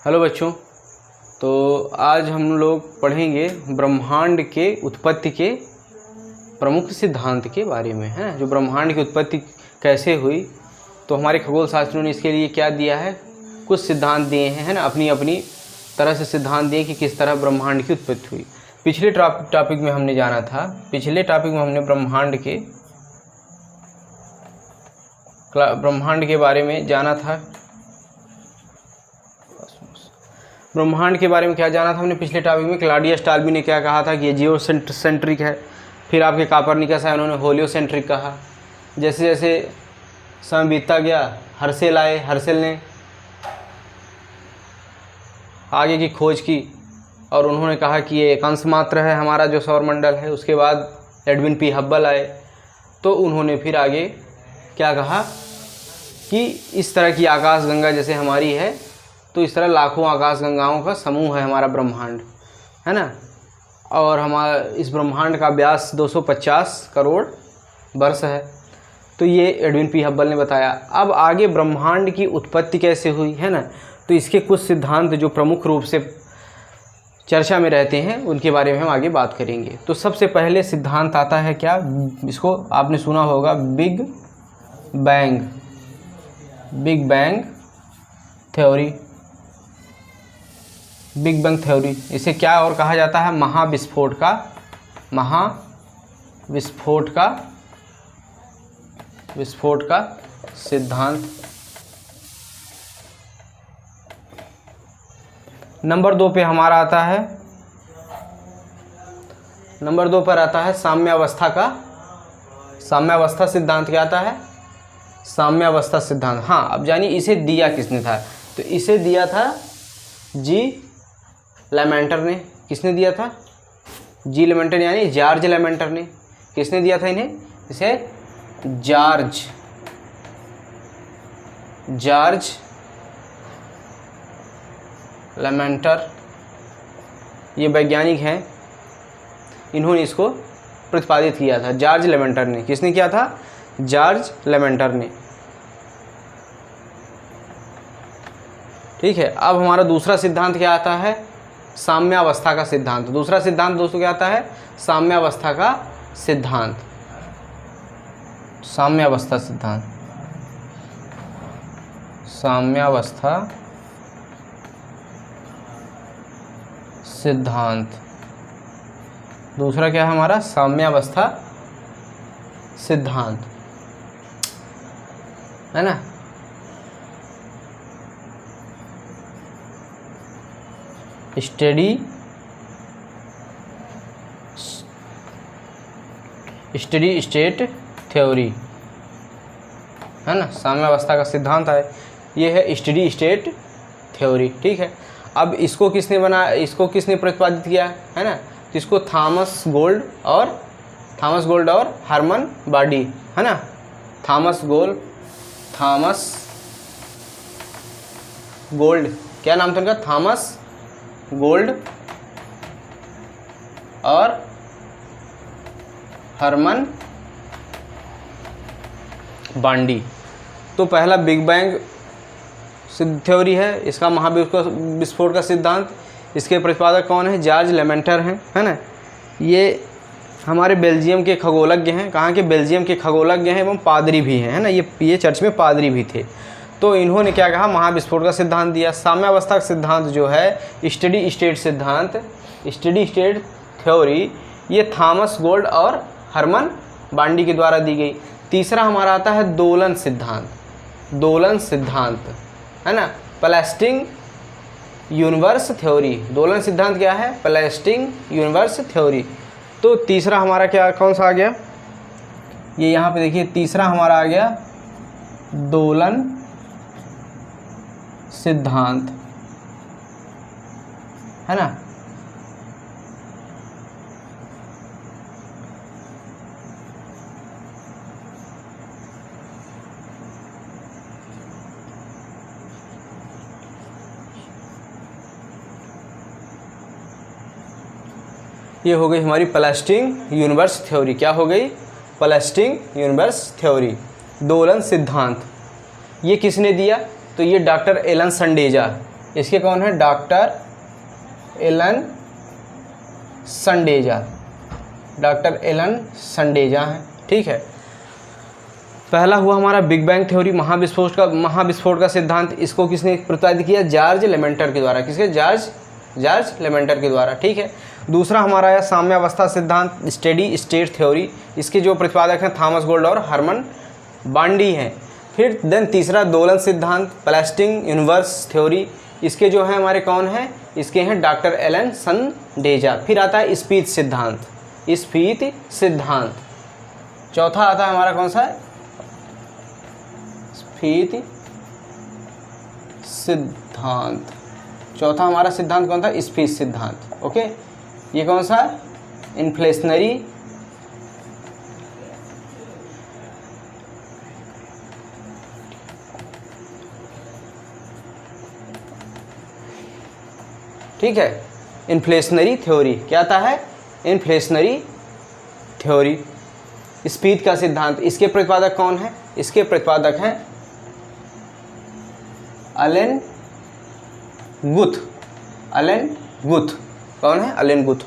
Hello बच्चों, तो आज हम लोग पढ़ेंगे ब्रह्मांड के उत्पत्ति के प्रमुख सिद्धांत के बारे में, है जो ब्रह्मांड की उत्पत्ति कैसे हुई। तो हमारे खगोल शास्त्रियों ने इसके लिए क्या दिया है, कुछ सिद्धांत दिए हैं, है ना, अपनी अपनी तरह से सिद्धांत दिए कि किस तरह ब्रह्मांड की उत्पत्ति हुई। पिछले टॉपिक में हमने जाना था, पिछले टॉपिक में हमने ब्रह्मांड के बारे में जाना था। ब्रह्मांड के बारे में क्या जाना था हमने पिछले टॉपिक में? क्लॉडियस टॉल्बी ने क्या कहा था कि ये जियोसेंट्रिक है। फिर आपके कोपरनिकस है, उन्होंने हेलियोसेंट्रिक कहा। जैसे जैसे समय बीतता गया, हर्शेल आए, हर्शेल ने आगे की खोज की और उन्होंने कहा कि ये एक अंश मात्र है हमारा जो सौरमंडल है। उसके बाद एडविन पी हब्बल आए, तो उन्होंने फिर आगे क्या कहा कि इस तरह की आकाशगंगा जैसे हमारी है, तो इस तरह लाखों आकाशगंगाओं का समूह है हमारा ब्रह्मांड, है ना। और हमारा इस ब्रह्मांड का व्यास 250 करोड़ वर्ष है। तो ये एडविन पी हब्बल ने बताया। अब आगे ब्रह्मांड की उत्पत्ति कैसे हुई, है ना, तो इसके कुछ सिद्धांत जो प्रमुख रूप से चर्चा में रहते हैं उनके बारे में हम आगे बात करेंगे। तो सबसे पहले सिद्धांत आता है क्या, इसको आपने सुना होगा, big bang theory. Big bang theory, इसे क्या और कहा जाता है? महाविस्फोट का सिद्धांत। नंबर 2 पे हमारा आता है, नंबर 2 पर आता है साम्यावस्था सिद्धांत। क्या आता है? साम्यावस्था सिद्धांत। हाँ, अब जानिए इसे दिया किसने था? तो इसे दिया था जी लेमेंटर ने। किसने दिया था? जी लेमेंटर, यानी जॉर्ज लेमेंटर ने। किसने दिया था इन्हें? इसे जॉर्ज लेमेंटर, ये वैज्ञानिक हैं, इन्होंने इसको प्रतिपादित किया था। जॉर्ज लेमेंटर ने। किसने किया था? जॉर्ज लेमेंटर ने। ठीक है। अब हमारा दूसरा सिद्धांत क्या आता है? साम्यावस्था का सिद्धांत। दूसरा सिद्धांत दोस्तों क्या आता है? साम्यावस्था का सिद्धांत। साम्यावस्था सिद्धांत। दूसरा क्या है हमारा? साम्यावस्था सिद्धांत, है ना। स्टेडी स्टेट थ्योरी, है ना। साम्यावस्था का सिद्धांत है, ये है स्टेडी स्टेट थ्योरी। ठीक है। अब इसको किसने प्रतिपादित किया, है ना? तो इसको थॉमस गोल्ड और हरमन बाडी, है ना। थॉमस गोल्ड, क्या नाम था उनका? थॉमस गोल्ड और हरमन बांडी। तो पहला बिग बैंग थ्योरी है, इसका महाविस्फोट का सिद्धांत। इसके प्रतिपादक कौन है? जॉर्ज लेमेंटर हैं, है ना। ये हमारे बेल्जियम के खगोलज्ञ हैं। कहाँ के? बेल्जियम के खगोलज्ञ हैं एवं पादरी भी हैं, है ना। ये चर्च में पादरी भी थे। तो इन्होंने क्या कहा? महाविस्फोट का सिद्धांत दिया। साम्यावस्था का सिद्धांत जो है, स्टेडी स्टेट थ्योरी, ये थॉमस गोल्ड और हरमन बांडी के द्वारा दी गई। तीसरा हमारा आता है दोलन सिद्धांत, है ना। प्लैस्टिंग यूनिवर्स थ्योरी। दोलन सिद्धांत क्या है? प्लैस्टिंग यूनिवर्स थ्योरी। तो तीसरा हमारा क्या, कौन सा आ गया? ये यहाँ पे देखिए, तीसरा हमारा आ गया दोलन सिद्धांत, है ना। ये हो गई हमारी प्लैस्टिंग यूनिवर्स थ्योरी। क्या हो गई? प्लैस्टिंग यूनिवर्स थ्योरी, दोलन सिद्धांत। ये किसने दिया? तो ये डॉक्टर एलन संडेजा, इसके कौन है? डॉक्टर एलन संडेजा, डॉक्टर एलन संडेजा हैं। ठीक है, पहला हुआ हमारा बिग बैंग थ्योरी, महाविस्फोट का सिद्धांत। इसको किसने प्रतिपादित किया? जॉर्ज लेमेंटर के द्वारा। किसके? जॉर्ज लेमेंटर के द्वारा। ठीक है, दूसरा हमारा है साम्यावस्था सिद्धांत, स्टेडी स्टेट थ्योरी। इसके जो प्रतिपादक हैं थॉमस गोल्ड और हर्मन बांडी हैं। फिर देन तीसरा दोलन सिद्धांत, प्लास्टिक यूनिवर्स थ्योरी। इसके जो है हमारे कौन हैं? इसके हैं डॉक्टर एलन संडेजा। फिर आता है स्पीच सिद्धांत, स्पीच सिद्धांत। चौथा आता है हमारा कौन सा? स्पीच सिद्धांत। चौथा हमारा सिद्धांत कौन था? स्पीच सिद्धांत। ओके, ये कौन सा? इन्फ्लेशनरी ठीक है, इन्फ्लेशनरी थ्योरी। क्या आता है? इन्फ्लेशनरी थ्योरी, स्पीच का सिद्धांत। इसके प्रतिपादक कौन है? इसके प्रतिपादक हैं एलन गुथ। एलन गुथ कौन है? Elon Guth.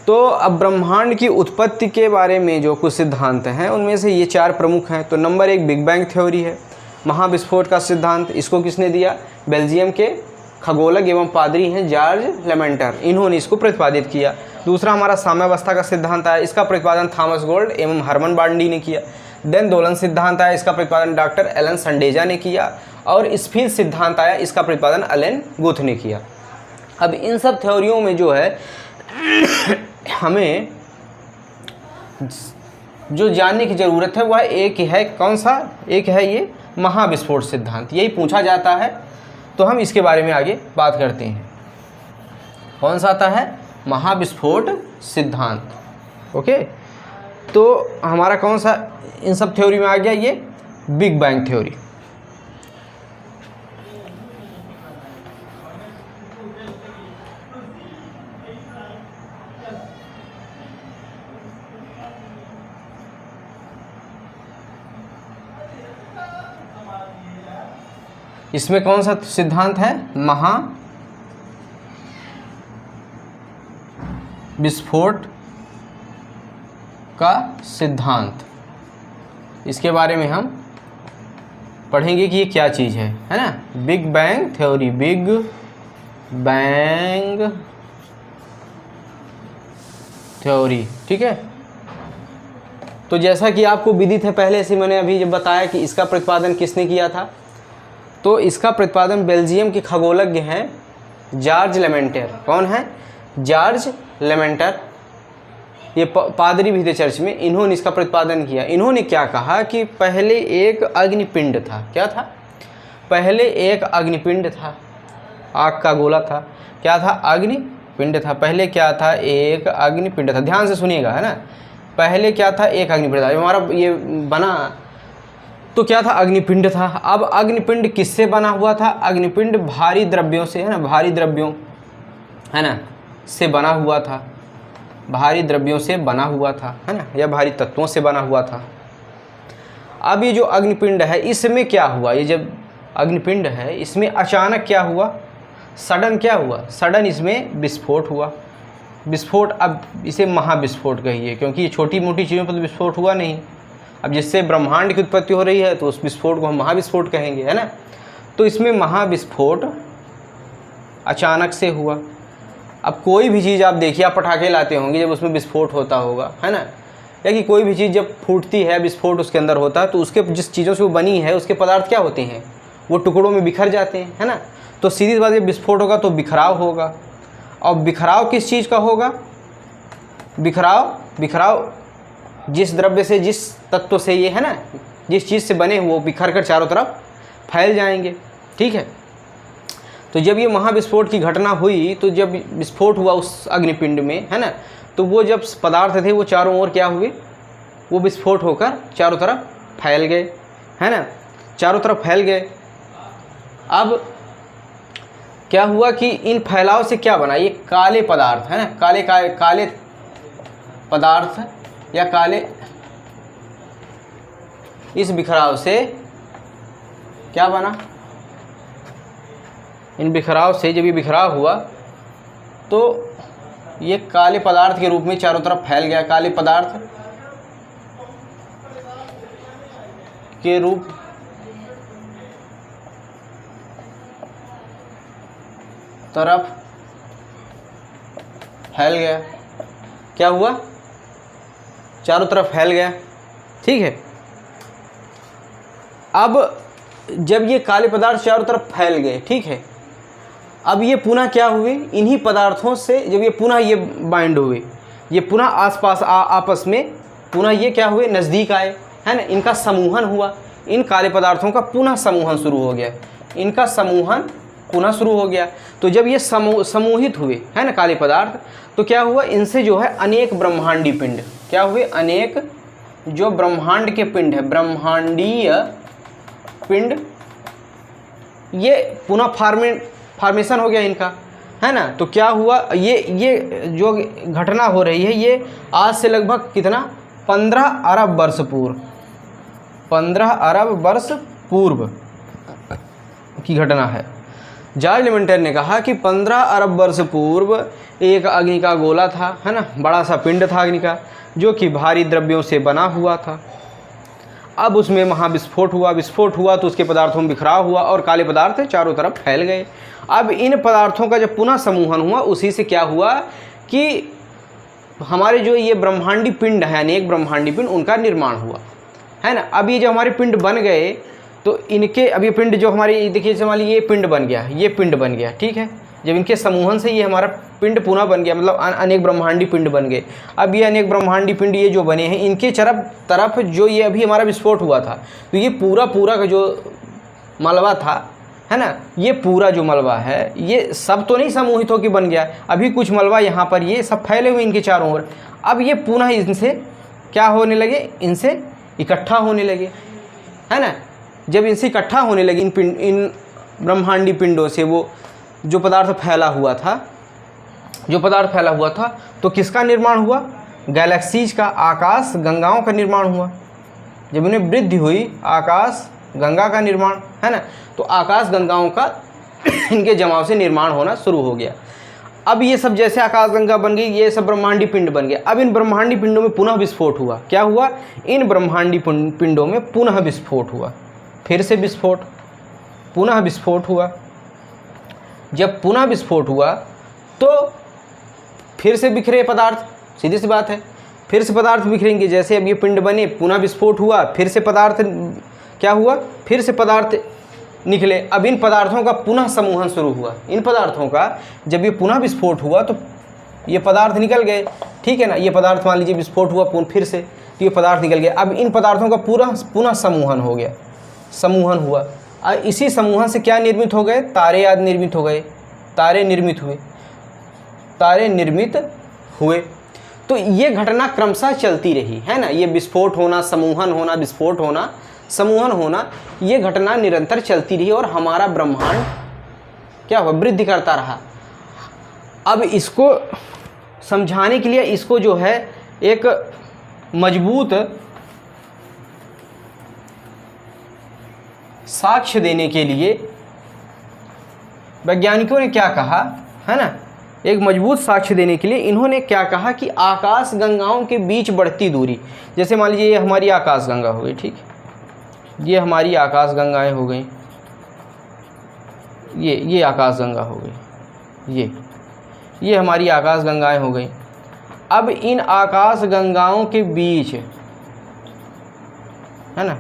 तो अब ब्रह्मांड की उत्पत्ति के बारे में जो कुछ सिद्धांत हैं उनमें से ये चार प्रमुख हैं। तो नंबर 1 बिग बैंग थ्योरी है। महाविस्फोट का सिद्धांत, इसको किसने दिया? बेल्जियम के खगोलक एवं पादरी हैं जॉर्ज लेमेंटर, इन्होंने इसको प्रतिपादित किया। दूसरा हमारा साम्यावस्था का सिद्धांत आया, इसका प्रतिपादन थॉमस गोल्ड एवं हर्मन बांडी ने किया। देन दोलन सिद्धांत आया, इसका प्रतिपादन डॉक्टर एलन संडेजा ने किया। और स्पीच सिद्धांत आया, इसका प्रतिपादन एलन गुथ ने किया। अब इन सब थ्योरियों में जो है हमें जो जानने की ज़रूरत है वह एक है, कौन सा? एक है ये महाविस्फोट सिद्धांत, यही पूछा जाता है। तो हम इसके बारे में आगे बात करते हैं। कौन सा आता है? महाविस्फोट सिद्धांत। ओके, तो हमारा कौन सा इन सब थ्योरी में आ गया? ये बिग बैंग थ्योरी। इसमें कौन सा सिद्धांत है? महाविस्फोट का सिद्धांत। इसके बारे में हम पढ़ेंगे कि ये क्या चीज़ है ना? Big bang theory, big bang theory. ठीक है, तो जैसा कि आपको विदित है पहले से मैंने अभी जब बताया कि इसका प्रतिपादन किसने किया था, तो इसका प्रतिपादन बेल्जियम के खगोलज्ञ हैं जॉर्ज लेमेंटर। कौन है? जॉर्ज लेमेंटर। ये पादरी भी थे चर्च में, इन्होंने इसका प्रतिपादन किया। इन्होंने क्या कहा कि पहले एक अग्निपिंड था। क्या था? पहले एक अग्निपिंड था, आग का गोला था। क्या था? अग्निपिंड था। पहले क्या था? एक अग्निपिंड था। ध्यान से सुनिएगा, है ना? पहले क्या था? एक अग्निपिंड था। हमारा ये बना तो क्या था? अग्निपिंड था। अब अग्निपिंड किससे बना हुआ था? अग्निपिंड भारी द्रव्यों से, है ना? भारी द्रव्यों, है ना, से बना हुआ था। भारी द्रव्यों से बना हुआ था, है ना, या भारी तत्वों से बना हुआ था। अब ये जो अग्निपिंड है इसमें क्या हुआ? ये जब अग्निपिंड है इसमें अचानक क्या हुआ? सडन क्या हुआ? सडन इसमें विस्फोट हुआ। विस्फोट, अब इसे महाविस्फोट कहिए, क्योंकि ये छोटी मोटी चीज़ों पर तो विस्फोट हुआ नहीं। अब जिससे ब्रह्मांड की उत्पत्ति हो रही है तो उस विस्फोट को हम महाविस्फोट कहेंगे, है ना? तो इसमें महाविस्फोट अचानक से हुआ। अब कोई भी चीज़ आप देखिए, आप पटाखे लाते होंगे जब उसमें विस्फोट होता होगा, है ना? या कि कोई भी चीज़ जब फूटती है, विस्फोट उसके अंदर होता है, तो उसके जिस चीज़ों से वो बनी है उसके पदार्थ क्या होते हैं? वो टुकड़ों में बिखर जाते हैं, है ना? तो सीधी बात, जब विस्फोट होगा तो बिखराव होगा। और बिखराव किस चीज़ का होगा? बिखराव जिस द्रव्य से, जिस तत्व से ये, है ना, जिस चीज़ से बने वो बिखर कर चारों तरफ फैल जाएंगे। ठीक है, तो जब ये महाविस्फोट की घटना हुई, तो जब विस्फोट हुआ उस अग्निपिंड में, है ना, तो वो जब पदार्थ थे वो चारों ओर क्या हुए? वो विस्फोट होकर चारों तरफ फैल गए, है ना, चारों तरफ फैल गए। अब क्या हुआ कि इन फैलाव से क्या बना? ये काले पदार्थ, है ना, काले पदार्थ या काले, इस बिखराव से क्या बना? इन बिखराव से जब ये बिखराव हुआ तो ये काले पदार्थ के रूप में चारों तरफ फैल गया, काले पदार्थ के रूप तरफ फैल गया। क्या हुआ? चारों तरफ फैल गया। ठीक है, अब जब ये काले पदार्थ चारों तरफ फैल गए, ठीक है, अब ये पुनः क्या हुए? इन्हीं पदार्थों से जब ये पुनः ये बाइंड हुए, ये पुनः आसपास आपस में पुनः ये क्या हुए? नज़दीक आए, है ना। इनका समूहन हुआ, इन काले पदार्थों का पुनः समूहन शुरू हो गया, इनका समूहन पुनः शुरू हो गया। तो जब ये समूहित हुए, है ना, काले पदार्थ, तो क्या हुआ? इनसे जो है अनेक ब्रह्मांडी पिंड क्या हुए? अनेक जो ब्रह्मांड के पिंड है, ब्रह्मांडीय पिंड, ये पुनः फॉर्मेशन हो गया इनका, है ना। तो क्या हुआ? ये जो घटना हो रही है ये आज से लगभग कितना? 15 अरब वर्ष पूर्व, 15 अरब वर्ष पूर्व की घटना है। जॉर्ज लेमेंटर ने कहा कि 15 अरब वर्ष पूर्व एक अग्नि का गोला था, है ना, बड़ा सा पिंड था अग्नि का, जो कि भारी द्रव्यों से बना हुआ था। अब उसमें महाविस्फोट हुआ, विस्फोट हुआ तो उसके पदार्थों में बिखराव हुआ और काले पदार्थ चारों तरफ फैल गए। अब इन पदार्थों का जब पुनः समूहन हुआ, उसी से क्या हुआ कि हमारे जो ये ब्रह्मांडी पिंड है, अनेक ब्रह्मांडी पिंड, उनका निर्माण हुआ, है ना। अब ये जो हमारे पिंड बन गए तो इनके, अब ये पिंड जो हमारी, देखिए जैसे मान लीजिए ये पिंड बन गया, ये पिंड बन गया, ठीक है। जब इनके समूहन से ये हमारा पिंड पुनः बन गया, मतलब अनेक ब्रह्मांडी पिंड बन गए। अब ये अनेक ब्रह्मांडी पिंड ये जो बने हैं, इनके तरफ जो ये अभी हमारा विस्फोट हुआ था, तो ये पूरा का जो मलबा था, है ना, ये पूरा जो मलबा है ये सब तो नहीं समूहित होकर बन गया, अभी कुछ मलबा यहाँ पर ये सब फैले हुए इनके चारों ओर। अब ये पुनः इनसे क्या होने लगे? इनसे इकट्ठा होने लगे, है ना। जब इनसे इकट्ठा होने लगे इन ब्रह्मांडी पिंडों से वो जो पदार्थ फैला हुआ था, तो किसका निर्माण हुआ? गैलेक्सीज का, आकाश गंगाओं का निर्माण हुआ। जब इन्हें वृद्धि हुई, आकाश गंगा का निर्माण, है ना, तो आकाश गंगाओं का इनके जमाव से निर्माण होना शुरू हो गया। अब ये सब जैसे आकाश गंगा बन गई, ये सब ब्रह्मांडी पिंड बन गए। अब इन ब्रह्मांडी पिंडों में पुनः विस्फोट हुआ। क्या हुआ? इन ब्रह्मांडी पिंडों में पुनः विस्फोट हुआ, फिर से विस्फोट, पुनः विस्फोट हुआ। जब पुनः विस्फोट हुआ तो फिर से बिखरे पदार्थ, सीधी सी बात है, फिर से पदार्थ बिखरेंगे। जैसे अब ये पिंड बने, पुनः विस्फोट हुआ, फिर से पदार्थ क्या हुआ? फिर से पदार्थ निकले। अब इन पदार्थों का पुनः समूहन शुरू हुआ। इन पदार्थों का जब ये पुनः विस्फोट हुआ तो ये पदार्थ निकल गए, ठीक है ना। ये पदार्थ मान लीजिए विस्फोट हुआ फिर से, तो ये पदार्थ निकल गए। अब इन पदार्थों का पुनः समूहन हो गया, समूहन हुआ। और इसी समूहन से क्या निर्मित हो गए? तारे आदि निर्मित हो गए, तारे निर्मित हुए। तो ये घटना क्रमशः चलती रही, है ना। ये विस्फोट होना, समूहन होना, विस्फोट होना, समूहन होना, ये घटना निरंतर चलती रही और हमारा ब्रह्मांड क्या हुआ? वृद्धि करता रहा। अब इसको समझाने के लिए, इसको जो है एक मजबूत साक्ष्य देने के लिए वैज्ञानिकों ने क्या कहा, है ना, एक मजबूत साक्ष्य देने के लिए इन्होंने क्या कहा कि आकाश गंगाओं के बीच बढ़ती दूरी, जैसे मान लीजिए ये हमारी आकाश गंगा हो गई, ठीक, ये हमारी आकाश गंगाएं हो गई, ये आकाश गंगा हो गई, ये हमारी आकाश गंगाएं हो गई। अब इन आकाश गंगाओं के बीच, है ना,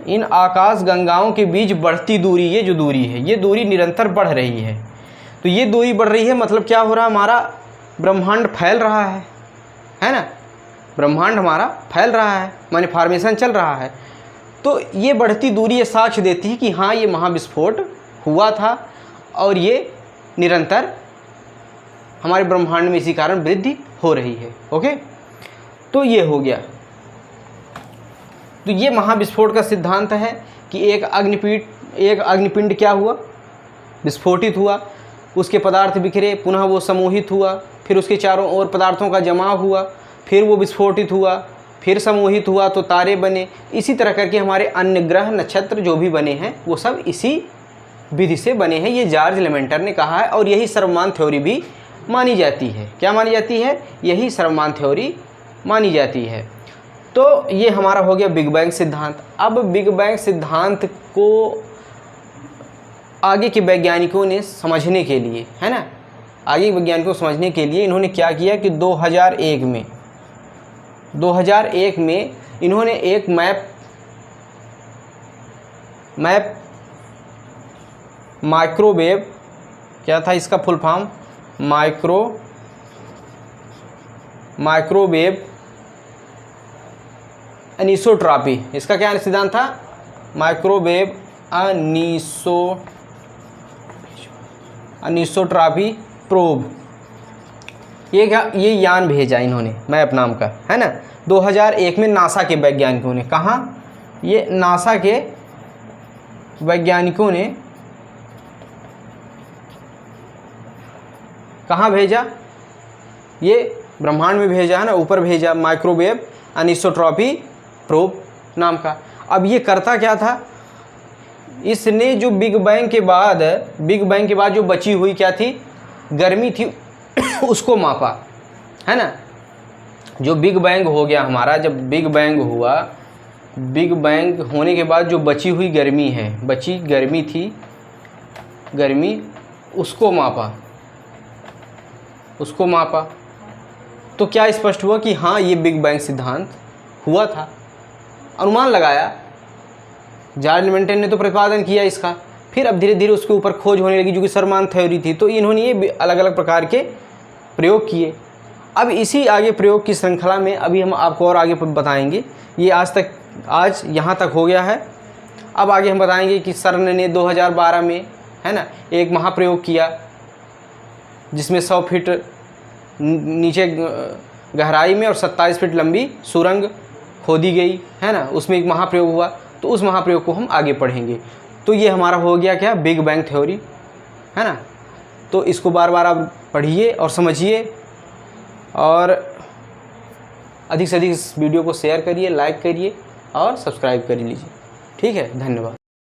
इन आकाश गंगाओं के बीच बढ़ती दूरी, ये जो दूरी है, ये दूरी निरंतर बढ़ रही है। तो ये दूरी बढ़ रही है मतलब क्या हो रहा है? हमारा ब्रह्मांड फैल रहा है ना, ब्रह्मांड हमारा फैल रहा है, माने फॉर्मेशन चल रहा है। तो ये बढ़ती दूरी ये साक्ष्य देती है कि हाँ, ये महाविस्फोट हुआ था और ये निरंतर हमारे ब्रह्मांड में इसी कारण वृद्धि हो रही है। ओके, तो ये हो गया। तो ये महाविस्फोट का सिद्धांत है कि एक अग्निपिंड क्या हुआ? विस्फोटित हुआ, उसके पदार्थ बिखरे, पुनः वो समूहित हुआ, फिर उसके चारों ओर पदार्थों का जमाव हुआ, फिर वो विस्फोटित हुआ, फिर समूहित हुआ तो तारे बने। इसी तरह करके हमारे अन्य ग्रह नक्षत्र जो भी बने हैं वो सब इसी विधि से बने हैं, ये जॉर्ज लेमेंटर ने कहा है। और यही सर्वमान्य थ्योरी भी मानी जाती है। क्या मानी जाती है? यही सर्वमान्य थ्योरी मानी जाती है। तो ये हमारा हो गया बिग बैंग सिद्धांत। अब बिग बैंग सिद्धांत को आगे के वैज्ञानिकों ने समझने के लिए, है ना, आगे के वैज्ञानिकों को समझने के लिए इन्होंने क्या किया कि 2001 में इन्होंने एक मैप माइक्रोवेव, क्या था इसका फुल फॉर्म? Microwave anisotropy. इसका क्या सिद्धांत था? Microwave anisotropy probe. ये यान भेजा इन्होंने, मैप नाम का, है ना, 2001 में नासा के वैज्ञानिकों ने। कहाँ? ये नासा के वैज्ञानिकों ने कहाँ भेजा? ये ब्रह्मांड में भेजा, है ना, ऊपर भेजा, माइक्रोवेव अनिसोट्रॉपी प्रोब नाम का। अब ये करता क्या था? इसने जो बिग बैंग के बाद जो बची हुई क्या थी, गर्मी थी, उसको मापा, है ना। जो बिग बैंग हो गया हमारा, जब बिग बैंग हुआ, बिग बैंग होने के बाद जो बची हुई गर्मी है, बची गर्मी थी, गर्मी उसको मापा। तो क्या स्पष्ट हुआ कि हाँ, ये बिग बैंग सिद्धांत हुआ था। अनुमान लगाया, जॉर्ज लेमेंटर ने तो प्रतिपादन किया इसका। फिर अब धीरे धीरे उसके ऊपर खोज होने लगी, जो कि सर्वमान्य थ्योरी थी। तो इन्होंने ये अलग अलग प्रकार के प्रयोग किए। अब इसी आगे प्रयोग की श्रृंखला में अभी हम आपको और आगे बताएंगे। ये आज यहाँ तक हो गया है। अब आगे हम बताएंगे कि सर्न ने 2012 में, है ना, एक महाप्रयोग किया, जिसमें 100 फीट नीचे गहराई में और 27 फीट लंबी सुरंग खोदी गई, है ना, उसमें एक महाप्रयोग हुआ। तो उस महाप्रयोग को हम आगे पढ़ेंगे। तो ये हमारा हो गया क्या? बिग बैंग थ्योरी, है ना। तो इसको बार बार आप पढ़िए और समझिए, और अधिक से अधिक इस वीडियो को शेयर करिए, लाइक करिए और सब्सक्राइब कर लीजिए। ठीक है, धन्यवाद।